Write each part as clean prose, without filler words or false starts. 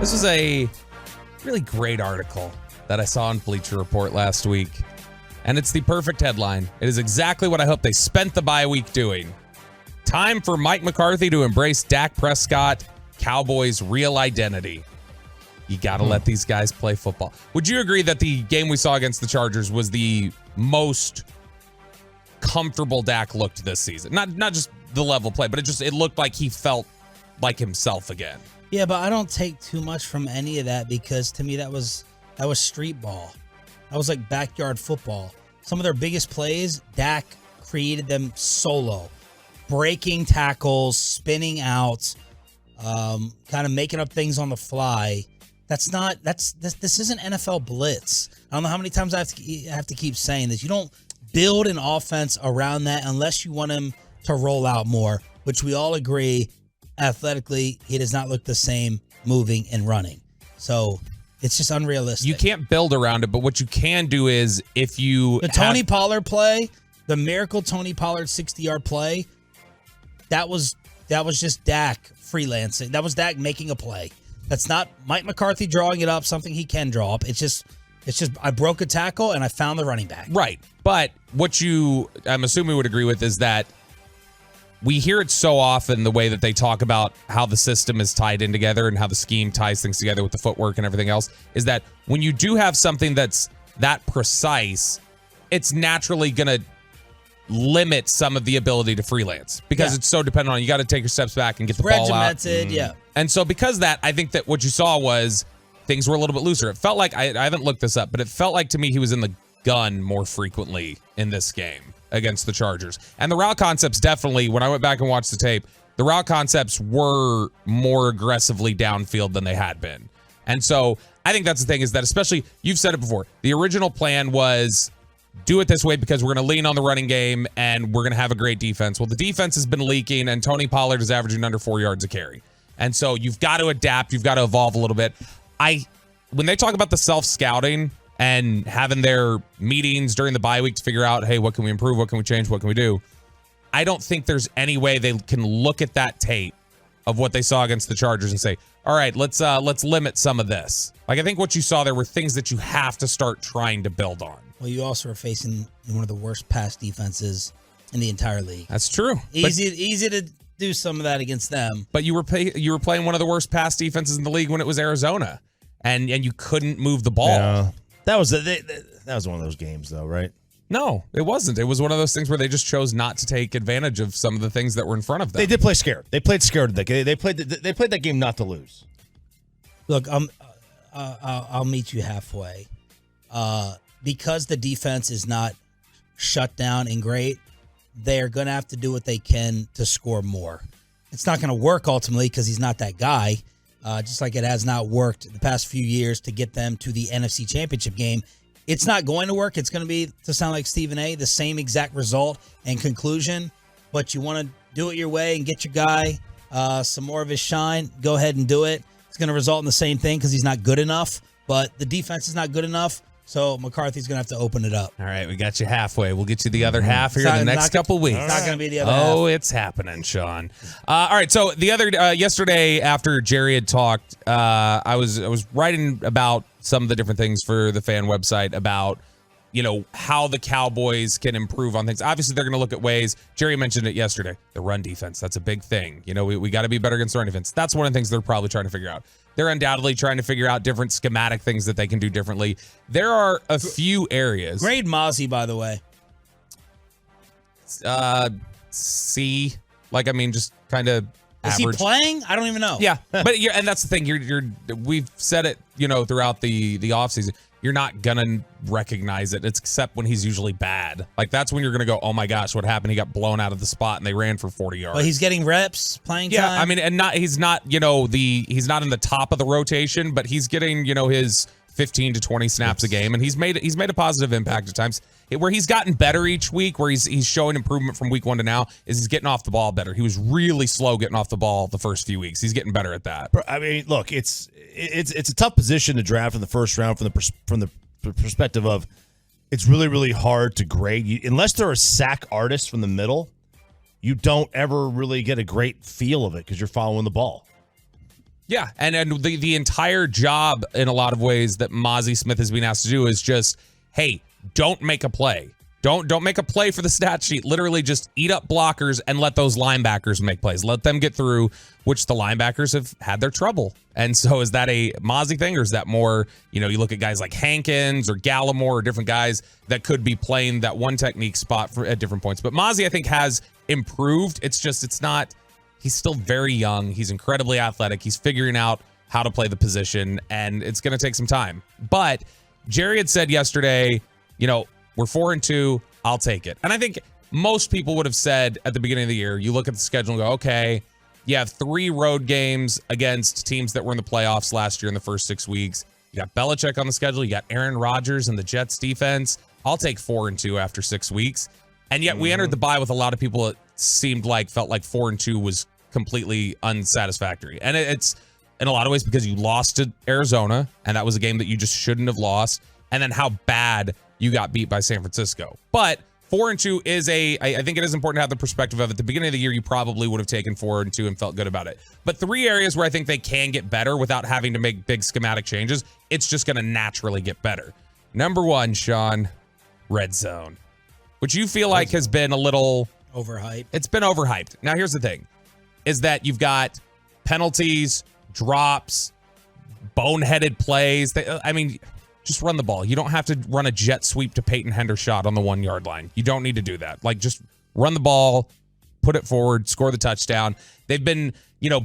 This was a really great article that I saw on Bleacher Report last week, and it's the perfect headline. It is exactly what I hope they spent the bye week doing. Time for Mike McCarthy to embrace Dak Prescott, Cowboys' real identity. You got to let these guys play football. Would you agree that the game we saw against the Chargers was the most comfortable Dak looked this season? Not just the level of play, but it looked like he felt like himself again. Yeah, but I don't take too much from any of that because to me that was street ball. That was like backyard football. Some of their biggest plays, Dak created them solo. Breaking tackles, spinning out, kind of making up things on the fly. This isn't NFL blitz. I don't know how many times I have to keep saying this. You don't build an offense around that unless you want him to roll out more, which we all agree athletically he does not look the same moving and running. So it's just unrealistic. You can't build around it, but what you can do is if you Tony Pollard play, the miracle Tony Pollard 60-yard play, that was just Dak freelancing. That was Dak making a play. That's not Mike McCarthy drawing it up, something he can draw up. It's just I broke a tackle and I found the running back. Right. But what I'm assuming would agree with is that we hear it so often, the way that they talk about how the system is tied in together and how the scheme ties things together with the footwork and everything else, is that when you do have something that's that precise, it's naturally going to limit some of the ability to freelance because it's so dependent on you got to take your steps back and get the ball out. Regimented, yeah. And so because of that, I think that what you saw was things were a little bit looser. It felt like, I haven't looked this up, but it felt like to me he was in the gun more frequently in this game against the Chargers. And the route concepts definitely, when I went back and watched the tape, the route concepts were more aggressively downfield than they had been. And so I think that's the thing is that, especially, you've said it before, the original plan was do it this way because we're going to lean on the running game and we're going to have a great defense. Well, the defense has been leaking and Tony Pollard is averaging under 4 yards a carry. And so you've got to adapt. You've got to evolve a little bit. When they talk about the self-scouting and having their meetings during the bye week to figure out, hey, what can we improve? What can we change? What can we do? I don't think there's any way they can look at that tape of what they saw against the Chargers and say, all right, let's limit some of this. Like, I think what you saw there were things that you have to start trying to build on. Well, you also are facing one of the worst pass defenses in the entire league. That's true. Easy to do some of that against them. But you were playing one of the worst pass defenses in the league when it was Arizona, and you couldn't move the ball. Yeah. That was one of those games, though, right? No, it wasn't. It was one of those things where they just chose not to take advantage of some of the things that were in front of them. They did play scared. They played scared. They played that game not to lose. Look, I'll meet you halfway. Because the defense is not shut down and great, they're going to have to do what they can to score more. It's not going to work ultimately because he's not that guy, just like it has not worked the past few years to get them to the NFC Championship game. It's not going to work. It's going to be, to sound like Stephen A., the same exact result and conclusion, but you want to do it your way and get your guy some more of his shine, go ahead and do it. It's going to result in the same thing because he's not good enough, but the defense is not good enough. So McCarthy's going to have to open it up. All right, we got you halfway. We'll get you the other half here in the next couple weeks. It's not going to be the other half. Oh, it's happening, Sean. All right, so the other yesterday after Jerry had talked, I was writing about some of the different things for the fan website about, how the Cowboys can improve on things. Obviously, they're going to look at ways. Jerry mentioned it yesterday. The run defense, that's a big thing. We got to be better against the run defense. That's one of the things they're probably trying to figure out. They're undoubtedly trying to figure out different schematic things that they can do differently. There are a few areas. Grade Mozzie, by the way. C. Just kind of average. Is he playing? I don't even know. Yeah, but and that's the thing. We've said it, throughout the offseason. You're not gonna recognize it, except when he's usually bad. Like that's when you're gonna go, oh my gosh, what happened? He got blown out of the spot and they ran for 40 yards. But he's getting reps, playing time. Yeah, he's not he's not in the top of the rotation, but he's getting his 15 to 20 snaps a game, and he's made a positive impact at times. Where he's gotten better each week, where he's showing improvement from week 1 to now, is he's getting off the ball better. He was really slow getting off the ball the first few weeks. He's getting better at that. Look, it's a tough position to draft in the first round from the perspective of it's really, really hard to grade. Unless they're a sack artist from the middle, you don't ever really get a great feel of it because you're following the ball. Yeah, and the entire job in a lot of ways that Mozzie Smith has been asked to do is just, hey, don't make a play. Don't make a play for the stat sheet. Literally just eat up blockers and let those linebackers make plays. Let them get through, which the linebackers have had their trouble. And so is that a Mozzie thing, or is that more, you look at guys like Hankins or Gallimore or different guys that could be playing that one technique spot at different points. But Mozzie, I think, has improved. He's still very young. He's incredibly athletic. He's figuring out how to play the position, and it's going to take some time. But Jerry had said yesterday, we're 4-2. I'll take it. And I think most people would have said at the beginning of the year, you look at the schedule and go, okay, you have 3 road games against teams that were in the playoffs last year in the first 6 weeks. You got Belichick on the schedule. You got Aaron Rodgers and the Jets defense. I'll take 4-2 after 6 weeks. And yet we entered the bye with a lot of people that felt like 4-2 was completely unsatisfactory. And it's in a lot of ways because you lost to Arizona, and that was a game that you just shouldn't have lost. And then how bad you got beat by San Francisco. But 4-2 is I think it is important to have the perspective of at the beginning of the year, you probably would have taken 4-2 and felt good about it. But 3 areas where I think they can get better without having to make big schematic changes, it's just going to naturally get better. Number 1, Sean, red zone, which you feel like has been a little overhyped. It's been overhyped. Now, here's the thing, is that you've got penalties, drops, boneheaded plays. Just run the ball. You don't have to run a jet sweep to Peyton Hendershot on the 1-yard line. You don't need to do that. Just run the ball, put it forward, score the touchdown. They've been,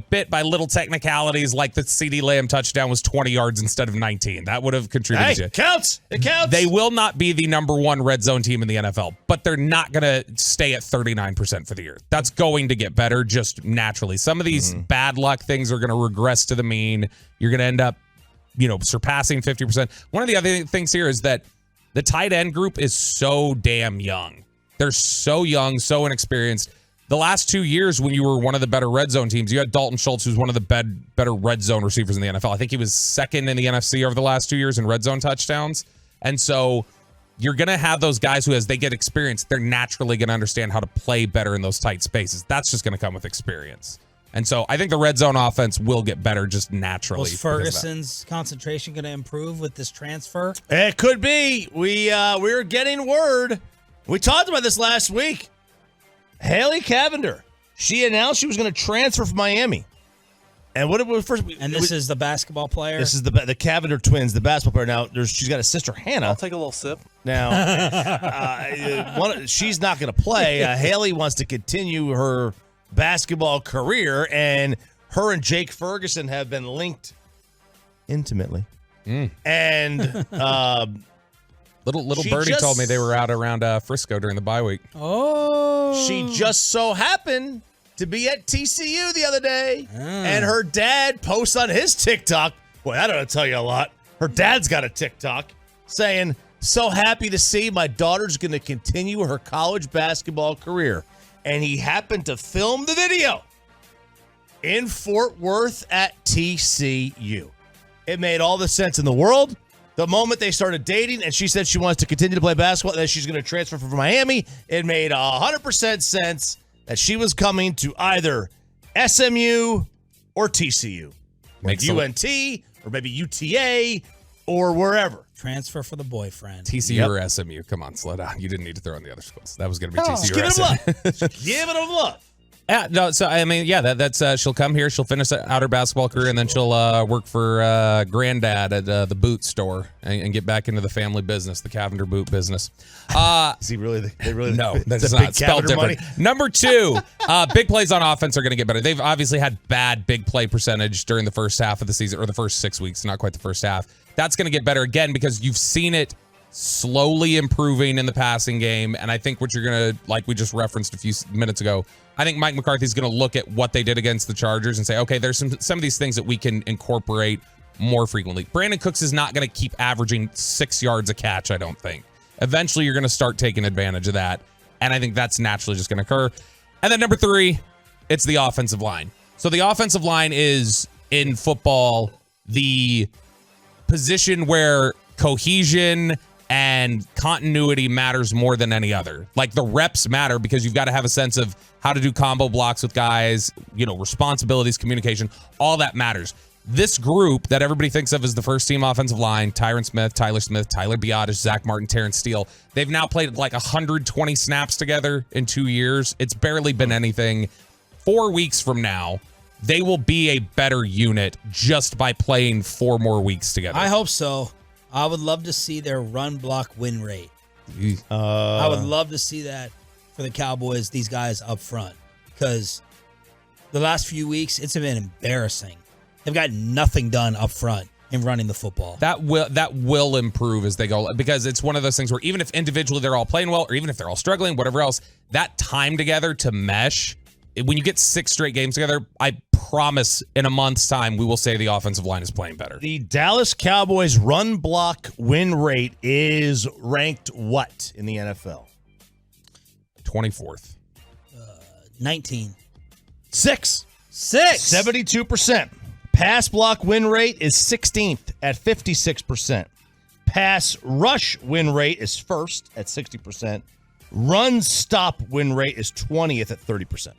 bit by little technicalities, like the CeeDee Lamb touchdown was 20 yards instead of 19. That would have contributed. Hey, it counts. It counts. They will not be the number 1 red zone team in the NFL, but they're not going to stay at 39% for the year. That's going to get better just naturally. Some of these bad luck things are going to regress to the mean. You're going to end up surpassing 50%. One of the other things here is that the tight end group is so damn young. They're so young, so inexperienced. The last 2 years when you were one of the better red zone teams, you had Dalton Schultz, who's one of the better red zone receivers in the NFL. I think he was second in the NFC over the last 2 years in red zone touchdowns. And so you're going to have those guys who, as they get experience, they're naturally going to understand how to play better in those tight spaces. That's just going to come with experience. And so I think the red zone offense will get better just naturally. Was Ferguson's concentration going to improve with this transfer? It could be. We're getting word. We talked about this last week. Haley Cavender. She announced she was going to transfer from Miami. And what it was first? And this is the basketball player. This is the Cavender twins, the basketball player. Now she's got a sister Hannah. I'll take a little sip. Now, she's not going to play. Haley wants to continue her basketball career, and her and Jake Ferguson have been linked intimately. And little birdie told me they were out around Frisco during the bye week. Oh, she just so happened to be at TCU the other day, and her dad posts on his TikTok. Boy, I don't tell you a lot. Her dad's got a TikTok saying, "So happy to see my daughter's going to continue her college basketball career." And he happened to film the video in Fort Worth at TCU. It made all the sense in the world. The moment they started dating and she said she wants to continue to play basketball, that she's going to transfer from Miami, it made 100% sense that she was coming to either SMU or TCU. Makes UNT or maybe UTA or wherever. Transfer for the boyfriend. TCU or SMU. Come on, slow down. You didn't need to throw in the other schools. That was going to be TCU Give or him SMU. love. Give it a love. Yeah, no, so I mean, yeah, that's she'll come here, she'll finish out her basketball career, and then she'll work for granddad at the boot store and get back into the family business, the Cavender boot business. Is he really? They really? No, that's the not big spelled Cavender different. money? Number 2, big plays on offense are going to get better. They've obviously had bad big play percentage during the first half of the season, or the first 6 weeks, not quite the first half. That's going to get better again because you've seen it slowly improving in the passing game. And I think what you're going to, like we just referenced a few minutes ago, I think Mike McCarthy's going to look at what they did against the Chargers and say, okay, there's some of these things that we can incorporate more frequently. Brandon Cooks is not going to keep averaging 6 yards a catch, I don't think. Eventually, you're going to start taking advantage of that. And I think that's naturally just going to occur. And then number 3, it's the offensive line. So the offensive line is, in football, the position where cohesion and continuity matters more than any other. Like, the reps matter because you've got to have a sense of how to do combo blocks with guys, responsibilities, communication, all that matters. this group that everybody thinks of as the first team offensive line, Tyron Smith, Tyler Biotish, Zach Martin, Terrence Steele, they've now played like 120 snaps together in 2 years. It's barely been anything. 4 weeks from now, they will be a better unit just by playing 4 more weeks together. I hope so. I would love to see their run block win rate. I would love to see that for the Cowboys, these guys up front, because the last few weeks, it's been embarrassing. They've got nothing done up front in running the football. That will improve as they go, because it's one of those things where even if individually they're all playing well, or even if they're all struggling, whatever else, that time together to mesh, when you get 6 straight games together, I promise in a month's time we will say the offensive line is playing better. The Dallas Cowboys run block win rate is ranked what in the NFL? 24th. 19. 6. 72%. Pass block win rate is 16th at 56%. Pass rush win rate is first at 60%. Run stop win rate is 20th at 30%.